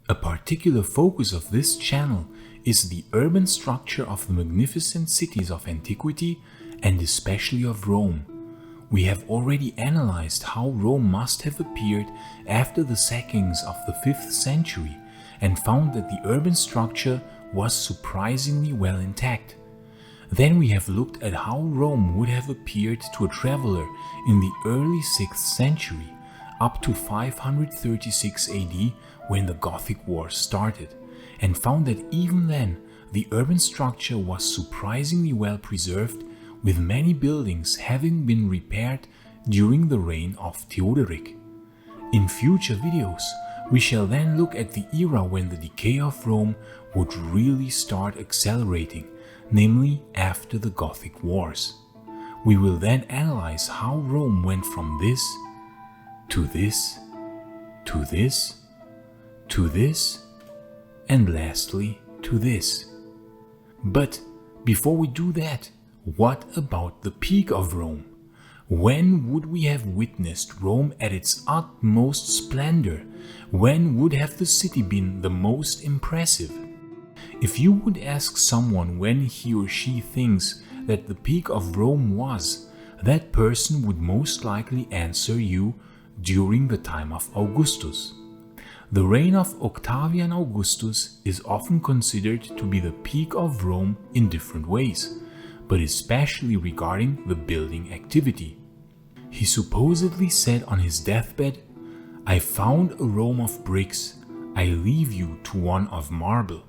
A particular focus of this channel is the urban structure of the magnificent cities of antiquity and especially of Rome. We have already analyzed how Rome must have appeared after the sackings of the 5th century and found that the urban structure was surprisingly well intact. Then we have looked at how Rome would have appeared to a traveler in the early 6th century, up to 536 AD when the Gothic Wars started, and found that even then the urban structure was surprisingly well preserved, with many buildings having been repaired during the reign of Theodoric. In future videos, we shall then look at the era when the decay of Rome would really start accelerating, namely after the Gothic Wars. We will then analyze how Rome went from this, to this, to this, to this, and lastly to this. But before we do that, what about the peak of Rome? When would we have witnessed Rome at its utmost splendor? When would have the city been the most impressive? If you would ask someone when he or she thinks that the peak of Rome was, that person would most likely answer you during the time of Augustus. The reign of Octavian Augustus is often considered to be the peak of Rome in different ways, but especially regarding the building activity. He supposedly said on his deathbed, "I found a Rome of bricks, I leave you to one of marble,"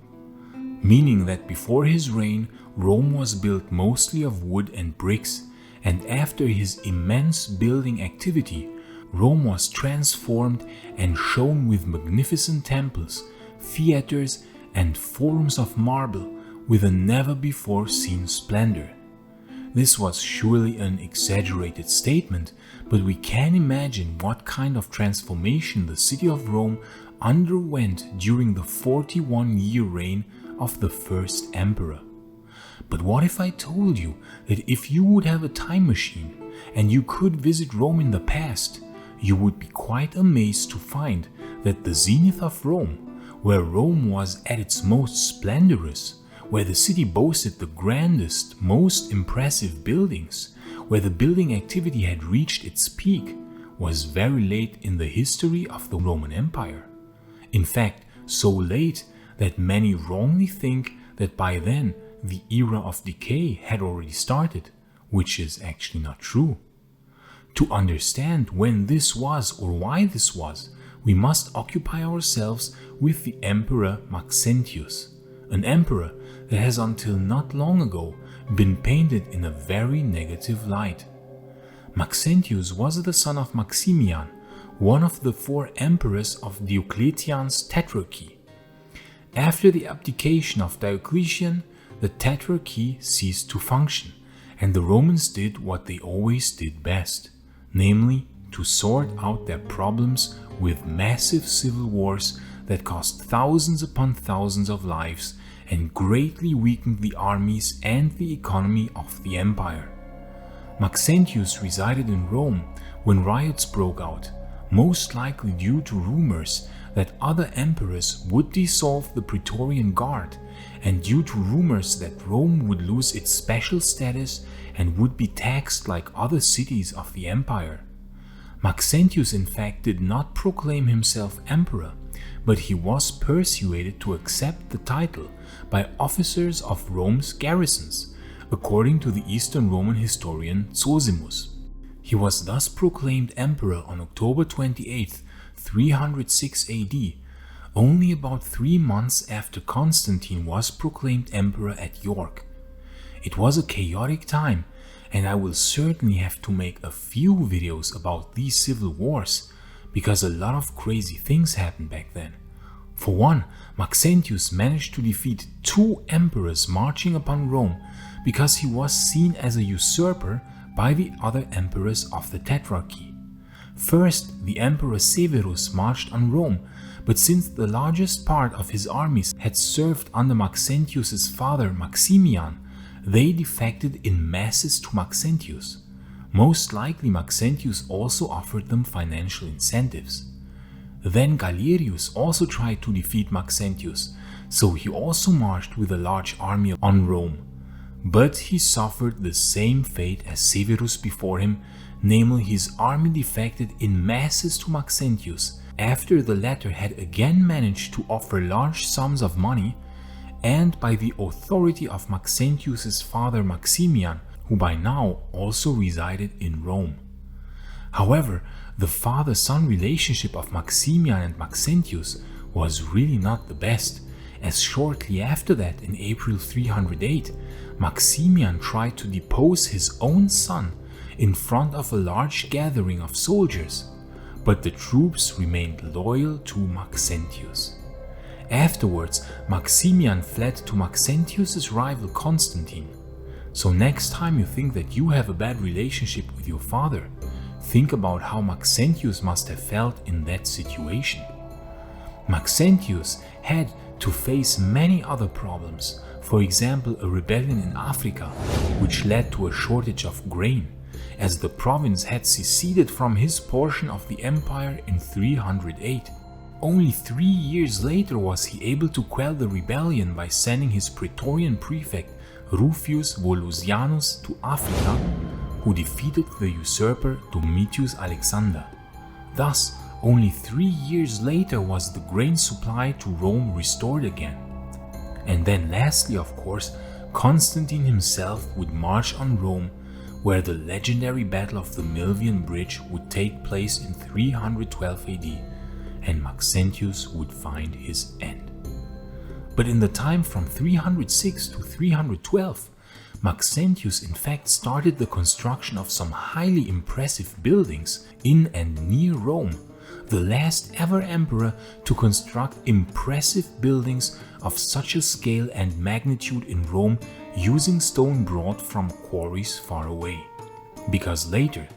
meaning that before his reign, Rome was built mostly of wood and bricks, and after his immense building activity, Rome was transformed and shone with magnificent temples, theaters, and forums of marble with a never-before-seen splendor. This was surely an exaggerated statement, but we can imagine what kind of transformation the city of Rome underwent during the 41-year reign of the first emperor. But what if I told you that if you would have a time machine and you could visit Rome in the past, you would be quite amazed to find that the zenith of Rome, where Rome was at its most splendorous, where the city boasted the grandest, most impressive buildings, where the building activity had reached its peak, was very late in the history of the Roman Empire. In fact, so late that many wrongly think that by then the era of decay had already started, which is actually not true. To understand when this was or why this was, we must occupy ourselves with the Emperor Maxentius, an emperor that has until not long ago been painted in a very negative light. Maxentius was the son of Maximian, one of the 4 emperors of Diocletian's tetrarchy. After the abdication of Diocletian, the tetrarchy ceased to function, and the Romans did what they always did best, namely to sort out their problems with massive civil wars that cost thousands upon thousands of lives and greatly weakened the armies and the economy of the empire. Maxentius resided in Rome when riots broke out, most likely due to rumors that other emperors would dissolve the Praetorian Guard and due to rumors that Rome would lose its special status and would be taxed like other cities of the empire. Maxentius in fact did not proclaim himself emperor, but he was persuaded to accept the title by officers of Rome's garrisons, according to the Eastern Roman historian Zosimus. He was thus proclaimed emperor on October 28, 306 AD, only about 3 months after Constantine was proclaimed emperor at York. It was a chaotic time, and I will certainly have to make a few videos about these civil wars, because a lot of crazy things happened back then. For one, Maxentius managed to defeat 2 emperors marching upon Rome because he was seen as a usurper by the other emperors of the Tetrarchy. First, the Emperor Severus marched on Rome, but since the largest part of his armies had served under Maxentius's father Maximian, they defected in masses to Maxentius. Most likely Maxentius also offered them financial incentives. Then Galerius also tried to defeat Maxentius, so he also marched with a large army on Rome. But he suffered the same fate as Severus before him, namely his army defected in masses to Maxentius after the latter had again managed to offer large sums of money, and by the authority of Maxentius's father Maximian, who by now also resided in Rome. However, the father-son relationship of Maximian and Maxentius was really not the best, as shortly after that, in April 308, Maximian tried to depose his own son in front of a large gathering of soldiers, but the troops remained loyal to Maxentius. Afterwards, Maximian fled to Maxentius's rival Constantine. So next time you think that you have a bad relationship with your father, think about how Maxentius must have felt in that situation. Maxentius had to face many other problems, for example a rebellion in Africa, which led to a shortage of grain, as the province had seceded from his portion of the empire in 308. Only 3 years later was he able to quell the rebellion by sending his praetorian prefect Rufius Volusianus to Africa, who defeated the usurper Domitius Alexander. Thus, only 3 years later was the grain supply to Rome restored again. And then lastly, of course, Constantine himself would march on Rome, where the legendary Battle of the Milvian Bridge would take place in 312 AD, and Maxentius would find his end. But in the time from 306 to 312, Maxentius in fact started the construction of some highly impressive buildings in and near Rome, the last ever emperor to construct impressive buildings of such a scale and magnitude in Rome using stone brought from quarries far away. Because later,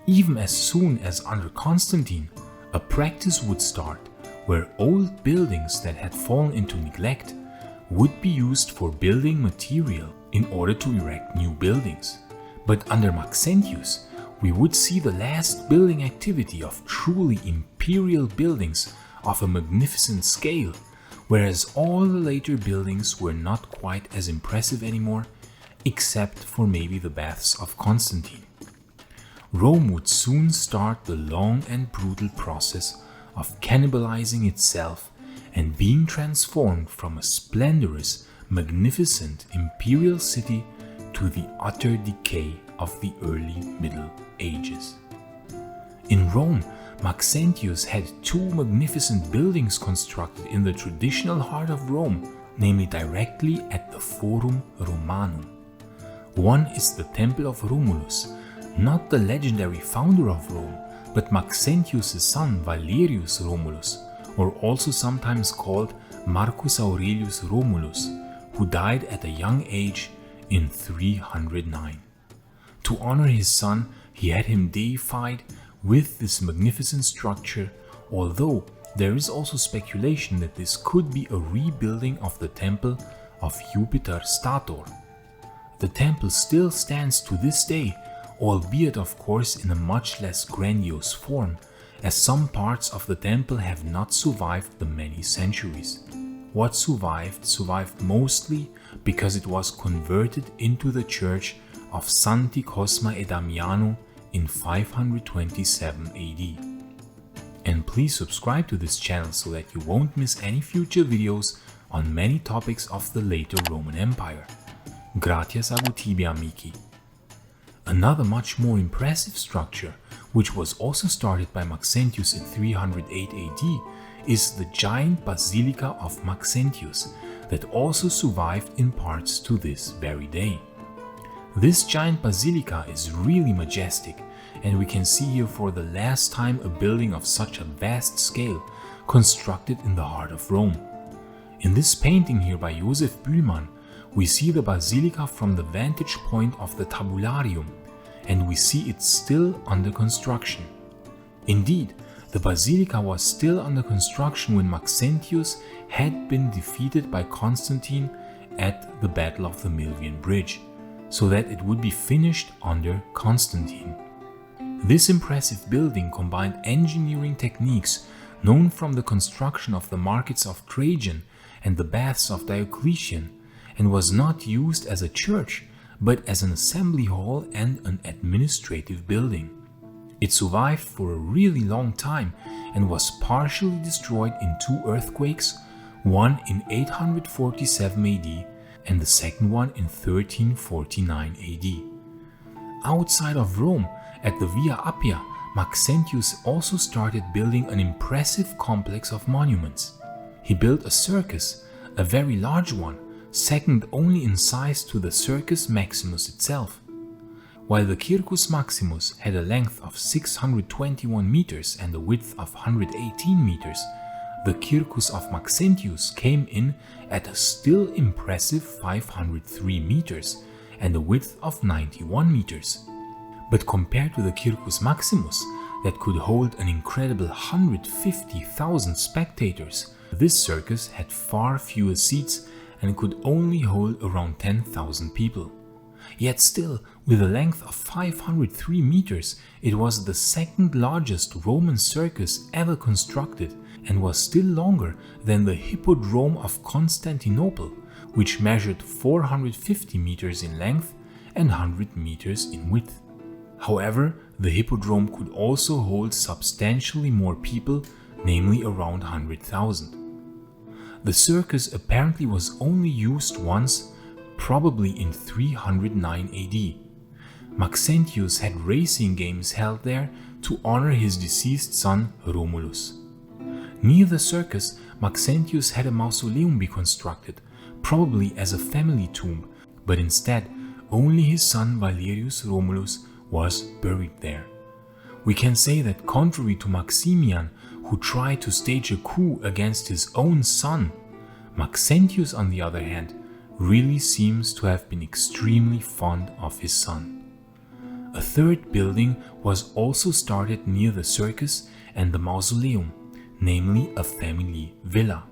even as soon as under Constantine, a practice would start where old buildings that had fallen into neglect would be used for building material in order to erect new buildings. But under Maxentius, we would see the last building activity of truly imperial buildings of a magnificent scale, whereas all the later buildings were not quite as impressive anymore, except for maybe the baths of Constantine. Rome would soon start the long and brutal process of cannibalizing itself and being transformed from a splendorous, magnificent imperial city to the utter decay of the early Middle Ages. In Rome, Maxentius had two magnificent buildings constructed in the traditional heart of Rome, namely directly at the Forum Romanum. One is the Temple of Romulus, not the legendary founder of Rome, but Maxentius' son Valerius Romulus, or also sometimes called Marcus Aurelius Romulus, who died at a young age in 309. To honor his son, he had him deified with this magnificent structure, although there is also speculation that this could be a rebuilding of the temple of Jupiter Stator. The temple still stands to this day, albeit of course in a much less grandiose form, as some parts of the temple have not survived the many centuries. What survived mostly because it was converted into the church of Santi Cosma e Damiano in 527 AD. And please subscribe to this channel so that you won't miss any future videos on many topics of the later Roman Empire. Gratias agut tibi, amici. Another much more impressive structure, which was also started by Maxentius in 308 AD, is the giant Basilica of Maxentius, that also survived in parts to this very day. This giant basilica is really majestic, and we can see here for the last time a building of such a vast scale constructed in the heart of Rome. In this painting here by Josef Bühlmann, we see the basilica from the vantage point of the tabularium, and we see it still under construction. Indeed, the basilica was still under construction when Maxentius had been defeated by Constantine at the Battle of the Milvian Bridge, so that it would be finished under Constantine. This impressive building combined engineering techniques known from the construction of the markets of Trajan and the baths of Diocletian, and was not used as a church, but as an assembly hall and an administrative building. It survived for a really long time and was partially destroyed in 2 earthquakes, one in 847 AD and the second one in 1349 AD. Outside of Rome, at the Via Appia, Maxentius also started building an impressive complex of monuments. He built a circus, a very large one, second only in size to the Circus Maximus itself. While the Circus Maximus had a length of 621 meters and a width of 118 meters, the Circus of Maxentius came in at a still impressive 503 meters and a width of 91 meters. But compared to the Circus Maximus, that could hold an incredible 150,000 spectators, this circus had far fewer seats and could only hold around 10,000 people. Yet still, with a length of 503 meters, it was the second largest Roman circus ever constructed and was still longer than the Hippodrome of Constantinople, which measured 450 meters in length and 100 meters in width. However, the Hippodrome could also hold substantially more people, namely around 100,000. The circus apparently was only used once, probably in 309 AD. Maxentius had racing games held there to honor his deceased son Romulus. Near the circus, Maxentius had a mausoleum be constructed, probably as a family tomb, but instead only his son Valerius Romulus was buried there. We can say that contrary to Maximian, who tried to stage a coup against his own son, Maxentius, on the other hand, really seems to have been extremely fond of his son. A third building was also started near the circus and the mausoleum, namely a family villa.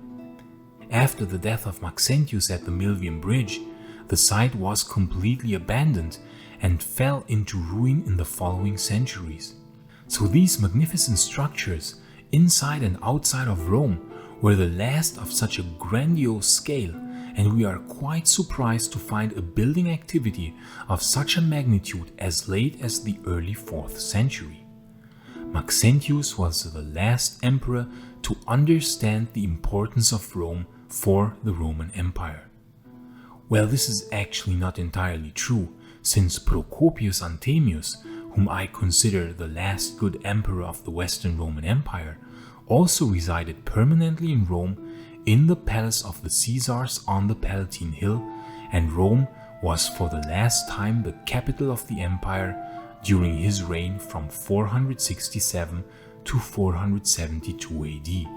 After the death of Maxentius at the Milvian Bridge, the site was completely abandoned and fell into ruin in the following centuries. So these magnificent structures, inside and outside of Rome, were the last of such a grandiose scale, and we are quite surprised to find a building activity of such a magnitude as late as the early 4th century. Maxentius was the last emperor to understand the importance of Rome for the Roman Empire. Well, this is actually not entirely true, since Procopius Anthemius, whom I consider the last good emperor of the Western Roman Empire, also resided permanently in Rome in the palace of the Caesars on the Palatine Hill, and Rome was for the last time the capital of the empire during his reign from 467 to 472 AD.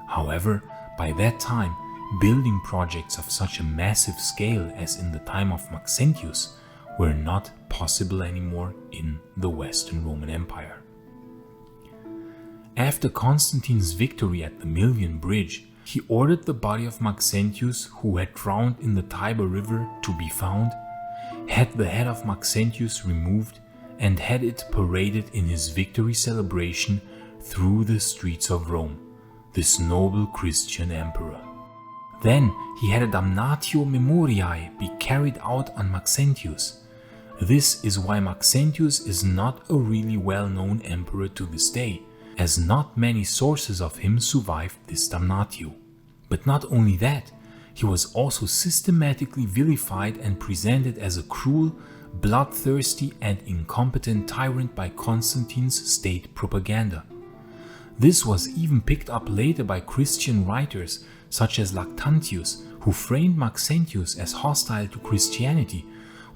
However, by that time, building projects of such a massive scale as in the time of Maxentius were not possible anymore in the Western Roman Empire. After Constantine's victory at the Milvian Bridge, he ordered the body of Maxentius, who had drowned in the Tiber River, to be found, had the head of Maxentius removed, and had it paraded in his victory celebration through the streets of Rome, this noble Christian emperor. Then he had a Damnatio memoriae be carried out on Maxentius. This is why Maxentius is not a really well-known emperor to this day, as not many sources of him survived this Damnatio. But not only that, he was also systematically vilified and presented as a cruel, bloodthirsty and incompetent tyrant by Constantine's state propaganda. This was even picked up later by Christian writers such as Lactantius, who framed Maxentius as hostile to Christianity,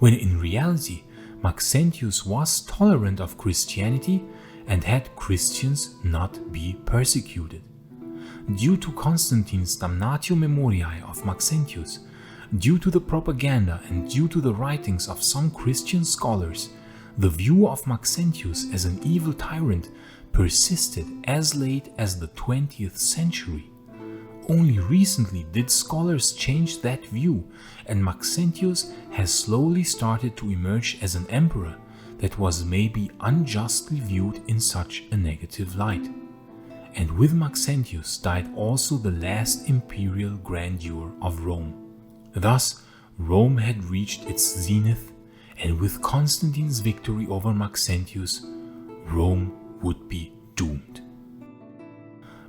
when in reality Maxentius was tolerant of Christianity and had Christians not be persecuted. Due to Constantine's Damnatio memoriae of Maxentius, due to the propaganda and due to the writings of some Christian scholars, the view of Maxentius as an evil tyrant persisted as late as the 20th century. Only recently did scholars change that view, and Maxentius has slowly started to emerge as an emperor that was maybe unjustly viewed in such a negative light. and with Maxentius died also the last imperial grandeur of Rome. Thus, Rome had reached its zenith, and with Constantine's victory over Maxentius, Rome would be doomed.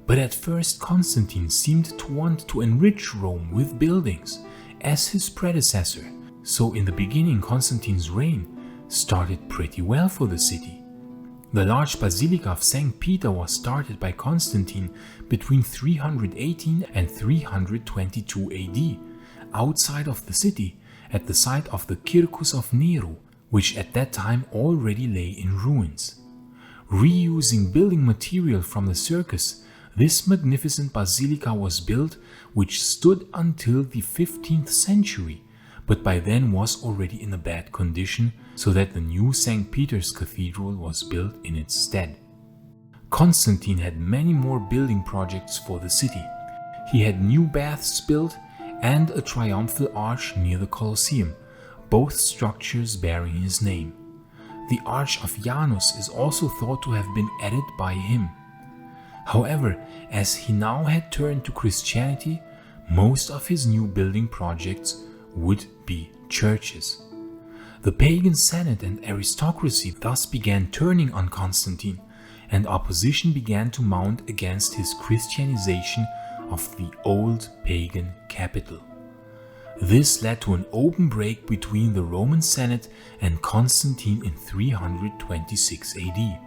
But at first Constantine seemed to want to enrich Rome with buildings, as his predecessor, so in the beginning Constantine's reign started pretty well for the city. The large Basilica of St. Peter was started by Constantine between 318 and 322 AD, outside of the city, at the site of the Circus of Nero, which at that time already lay in ruins. Reusing building material from the circus, this magnificent basilica was built, which stood until the 15th century, but by then was already in a bad condition, so that the new St. Peter's Cathedral was built in its stead. Constantine had many more building projects for the city. He had new baths built and a triumphal arch near the Colosseum, both structures bearing his name. The Arch of Janus is also thought to have been added by him. However, as he now had turned to Christianity, most of his new building projects would be churches. The pagan Senate and aristocracy thus began turning on Constantine, and opposition began to mount against his Christianization of the old pagan capital. This led to an open break between the Roman Senate and Constantine in 326 AD.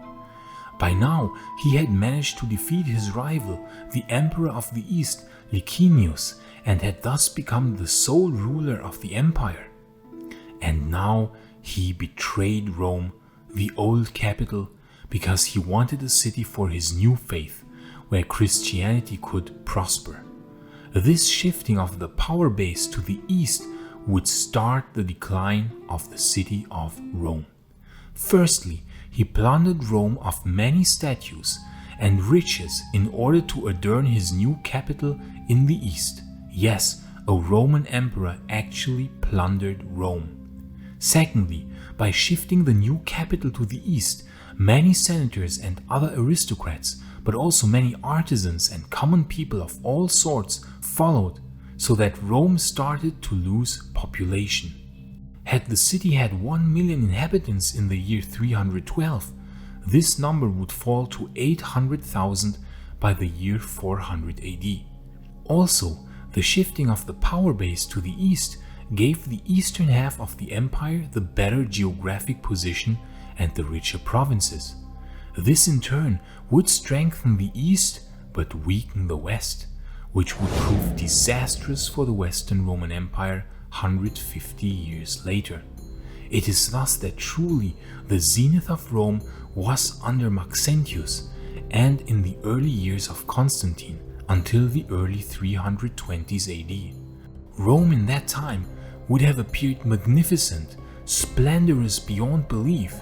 By now, he had managed to defeat his rival, the Emperor of the East, Licinius, and had thus become the sole ruler of the empire. And now he betrayed Rome, the old capital, because he wanted a city for his new faith, where Christianity could prosper. This shifting of the power base to the east would start the decline of the city of Rome. Firstly, he plundered Rome of many statues and riches in order to adorn his new capital in the east. Yes, a Roman emperor actually plundered Rome. Secondly, by shifting the new capital to the east, many senators and other aristocrats, but also many artisans and common people of all sorts followed, so that Rome started to lose population. Had the city had 1 million inhabitants in the year 312, this number would fall to 800,000 by the year 400 AD. Also, the shifting of the power base to the east gave the eastern half of the empire the better geographic position and the richer provinces. This in turn would strengthen the east but weaken the west, which would prove disastrous for the Western Roman Empire 150 years later. It is thus that truly the zenith of Rome was under Maxentius and in the early years of Constantine until the early 320s AD. Rome in that time would have appeared magnificent, splendorous beyond belief,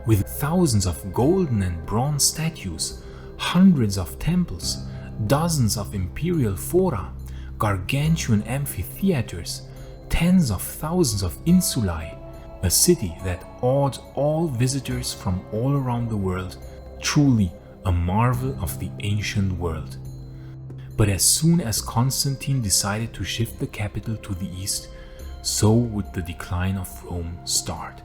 with thousands of golden and bronze statues, hundreds of temples, dozens of imperial fora, gargantuan amphitheaters, tens of thousands of insulae, a city that awed all visitors from all around the world, truly a marvel of the ancient world. But as soon as Constantine decided to shift the capital to the east, so would the decline of Rome start.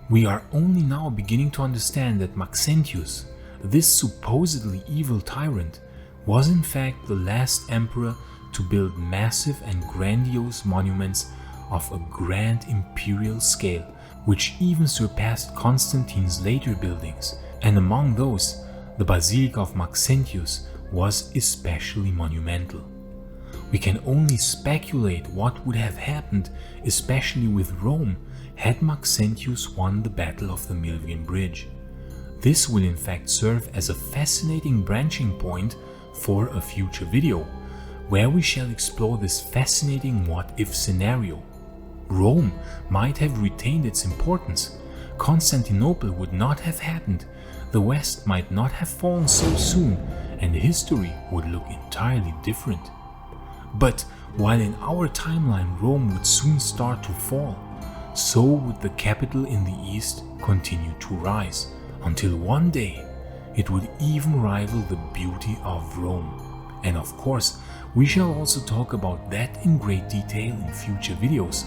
We are only now beginning to understand that Maxentius, this supposedly evil tyrant, was in fact the last emperor to build massive and grandiose monuments of a grand imperial scale, which even surpassed Constantine's later buildings, and among those, the Basilica of Maxentius was especially monumental. We can only speculate what would have happened, especially with Rome, had Maxentius won the Battle of the Milvian Bridge. This will in fact serve as a fascinating branching point for a future video, where we shall explore this fascinating what-if scenario. Rome might have retained its importance, Constantinople would not have happened, the West might not have fallen so soon, and history would look entirely different. But while in our timeline Rome would soon start to fall, so would the capital in the east continue to rise, until one day it would even rival the beauty of Rome. And of course, we shall also talk about that in great detail in future videos,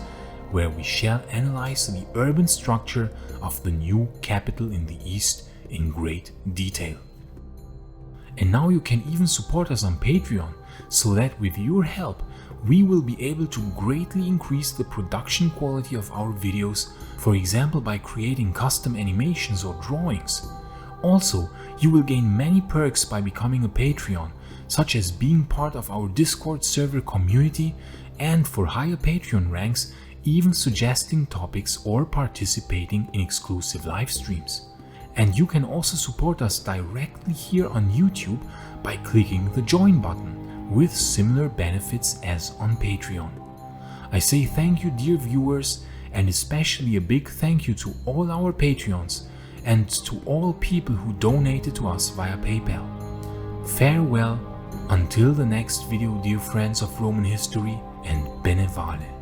where we shall analyze the urban structure of the new capital in the East in great detail. And now you can even support us on Patreon, so that with your help we will be able to greatly increase the production quality of our videos, for example by creating custom animations or drawings. Also, you will gain many perks by becoming a Patreon, such as being part of our Discord server community, and for higher Patreon ranks, even suggesting topics or participating in exclusive live streams. And you can also support us directly here on YouTube by clicking the join button, with similar benefits as on Patreon. I say thank you, dear viewers, and especially a big thank you to all our Patreons and to all people who donated to us via PayPal. Farewell, until the next video, dear friends of Roman history, and bene vale.